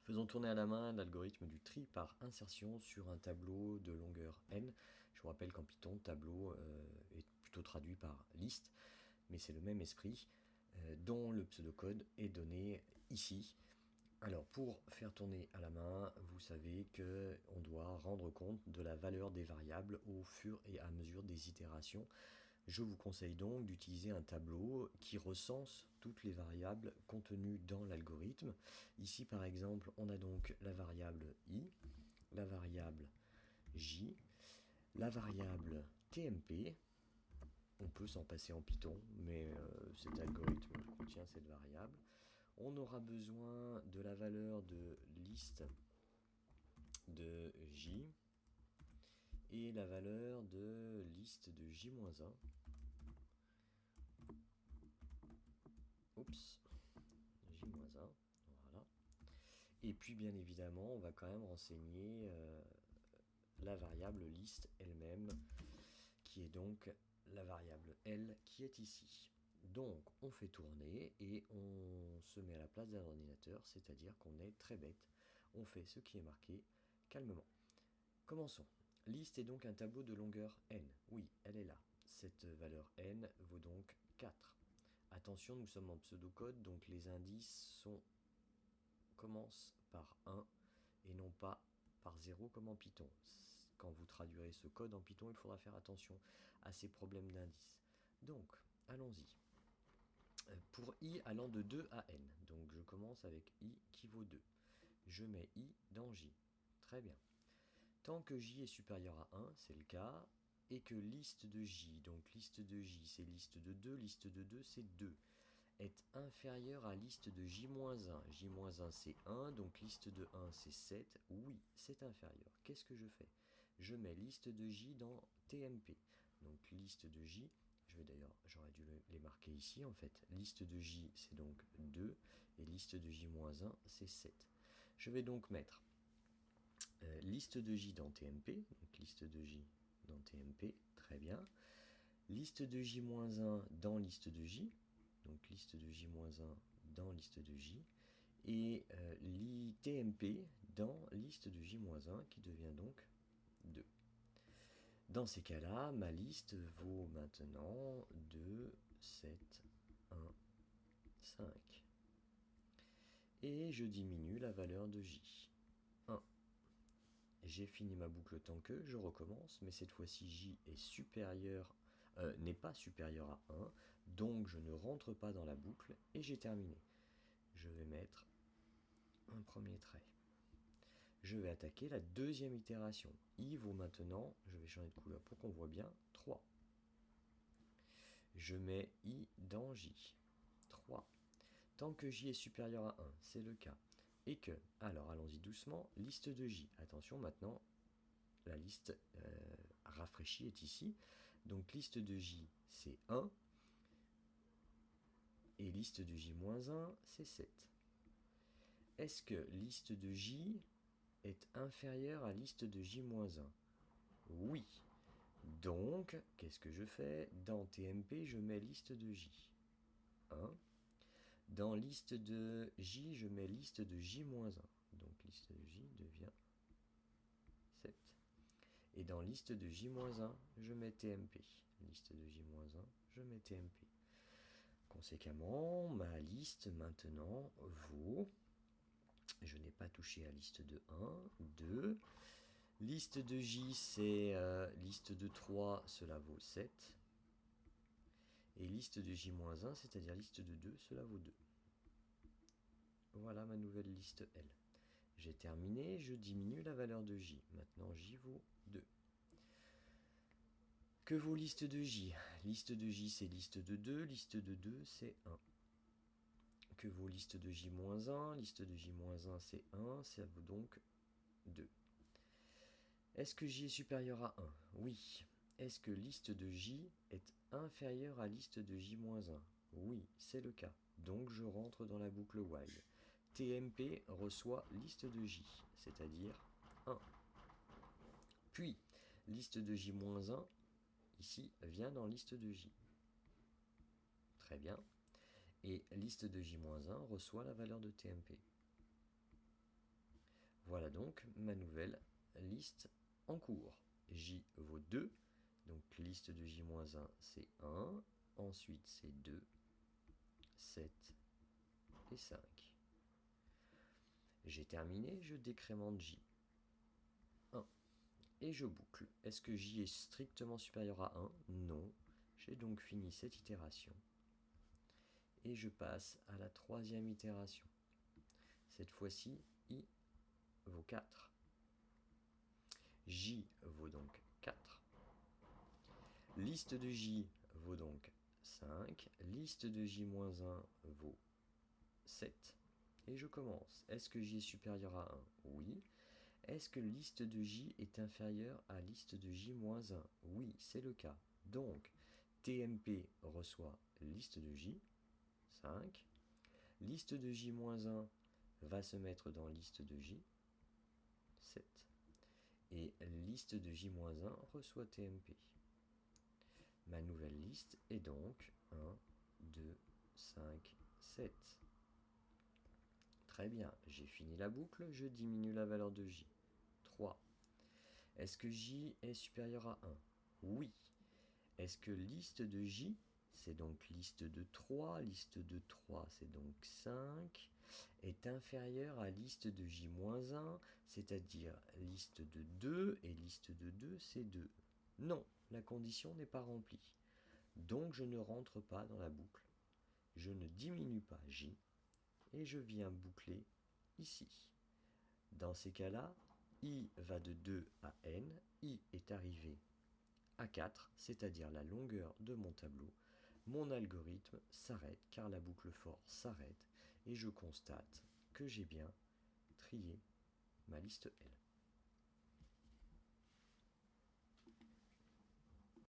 Faisons tourner à la main l'algorithme du tri par insertion sur un tableau de longueur n. Je vous rappelle qu'en Python, tableau est plutôt traduit par liste, mais c'est le même esprit, dont le pseudocode est donné ici. Alors pour faire tourner à la main, vous savez qu'on doit rendre compte de la valeur des variables au fur et à mesure des itérations. Je vous conseille donc d'utiliser un tableau qui recense toutes les variables contenues dans l'algorithme. Ici par exemple, on a donc la variable i, la variable j, la variable tmp. On peut s'en passer en Python, mais cet algorithme contient cette variable. On aura besoin de la valeur de liste de j et la valeur de liste de j-1. Oups, j-1, voilà. Et puis bien évidemment, on va quand même renseigner la variable liste elle-même, qui est donc la variable L qui est ici. Donc on fait tourner et on se met à la place d'un ordinateur, c'est-à-dire qu'on est très bête. On fait ce qui est marqué calmement. Commençons. Liste est donc un tableau de longueur n. Oui, elle est là. Cette valeur n vaut donc 4. Attention, nous sommes en pseudocode, donc les indices commencent par 1 et non pas par 0 comme en Python. Quand vous traduirez ce code en Python, il faudra faire attention à ces problèmes d'indices. Donc, allons-y. Pour i allant de 2 à n, donc je commence avec i qui vaut 2. Je mets i dans j. Très bien. Tant que j est supérieur à 1, c'est le cas, et que liste de j, donc liste de j c'est liste de 2 c'est 2, est inférieur à liste de j-1. J-1 c'est 1, donc liste de 1 c'est 7. Oui, c'est inférieur. Qu'est-ce que je fais? Je mets liste de j dans tmp. Donc liste de j, j'aurais dû les marquer ici en fait. Liste de j c'est donc 2 et liste de j-1 c'est 7. Je vais donc mettre liste de j dans tmp, donc liste de j dans tmp, très bien. Liste de j-1 dans liste de j, donc liste de j-1 dans liste de j, et tmp dans liste de j-1 qui devient donc 2. Dans ces cas-là, ma liste vaut maintenant 2, 7, 1, 5. Et je diminue la valeur de j. 1. J'ai fini ma boucle tant que, je recommence, mais cette fois-ci j est supérieur n'est pas supérieur à 1, donc je ne rentre pas dans la boucle et j'ai terminé. Je vais mettre un premier trait. Je vais attaquer la deuxième itération. I vaut maintenant, je vais changer de couleur pour qu'on voit bien, 3. Je mets i dans j. 3. Tant que j est supérieur à 1, c'est le cas. Et que, alors allons-y doucement, liste de j. Attention maintenant, la liste rafraîchie est ici. Donc liste de j, c'est 1. Et liste de j-1, c'est 7. Est-ce que liste de j est inférieure à liste de j-1? Oui. Donc, qu'est-ce que je fais? Dans tmp, je mets liste de j. 1. Dans liste de j, je mets liste de j-1. Donc liste de j devient 7. Et dans liste de j-1, je mets tmp. Liste de j-1, je mets tmp. Conséquemment, ma liste maintenant vaut, je n'ai pas touché à liste de 1, 2. Liste de j, c'est liste de 3, cela vaut 7. Et liste de j-1, c'est-à-dire liste de 2, cela vaut 2. Voilà ma nouvelle liste L. J'ai terminé, je diminue la valeur de j. Maintenant, j vaut 2. Que vaut liste de j? Liste de j, c'est liste de 2. Liste de 2, c'est 1. Que vaut liste de j-1? Liste de j-1, c'est 1. Ça vaut donc 2. Est-ce que j est supérieur à 1? Oui. Est-ce que liste de j est inférieure à liste de j-1? Oui, c'est le cas. Donc je rentre dans la boucle while. tmp reçoit liste de j, c'est-à-dire 1. Puis, liste de j-1, ici, vient dans liste de j. Très bien. Et liste de j-1 reçoit la valeur de tmp. Voilà donc ma nouvelle liste en cours. J vaut 2, donc liste de J-1 c'est 1, ensuite c'est 2, 7 et 5. J'ai terminé, je décrémente J. 1. Et je boucle. Est-ce que J est strictement supérieur à 1? Non. J'ai donc fini cette itération. Et je passe à la troisième itération. Cette fois-ci, I vaut 4. J vaut donc 4. Liste de J vaut donc 5. Liste de J-1 vaut 7. Et je commence. Est-ce que J est supérieur à 1? Oui. Est-ce que liste de J est inférieure à liste de J-1? Oui, c'est le cas. Donc, TMP reçoit liste de J, 5. Liste de J-1 va se mettre dans liste de J, 7. Et liste de J-1 reçoit TMP. Ma nouvelle liste est donc 1, 2, 5, 7. Très bien, j'ai fini la boucle, je diminue la valeur de J. 3. Est-ce que J est supérieur à 1? Oui. Est-ce que liste de J, c'est donc liste de 3, liste de 3 c'est donc 5, est inférieure à liste de J-1, c'est-à-dire liste de 2, et liste de 2 c'est 2. Non, la condition n'est pas remplie. Donc je ne rentre pas dans la boucle, je ne diminue pas J, et je viens boucler ici. Dans ces cas-là, I va de 2 à N, I est arrivé à 4, c'est-à-dire la longueur de mon tableau. Mon algorithme s'arrête car la boucle for s'arrête et je constate que j'ai bien trié ma liste L.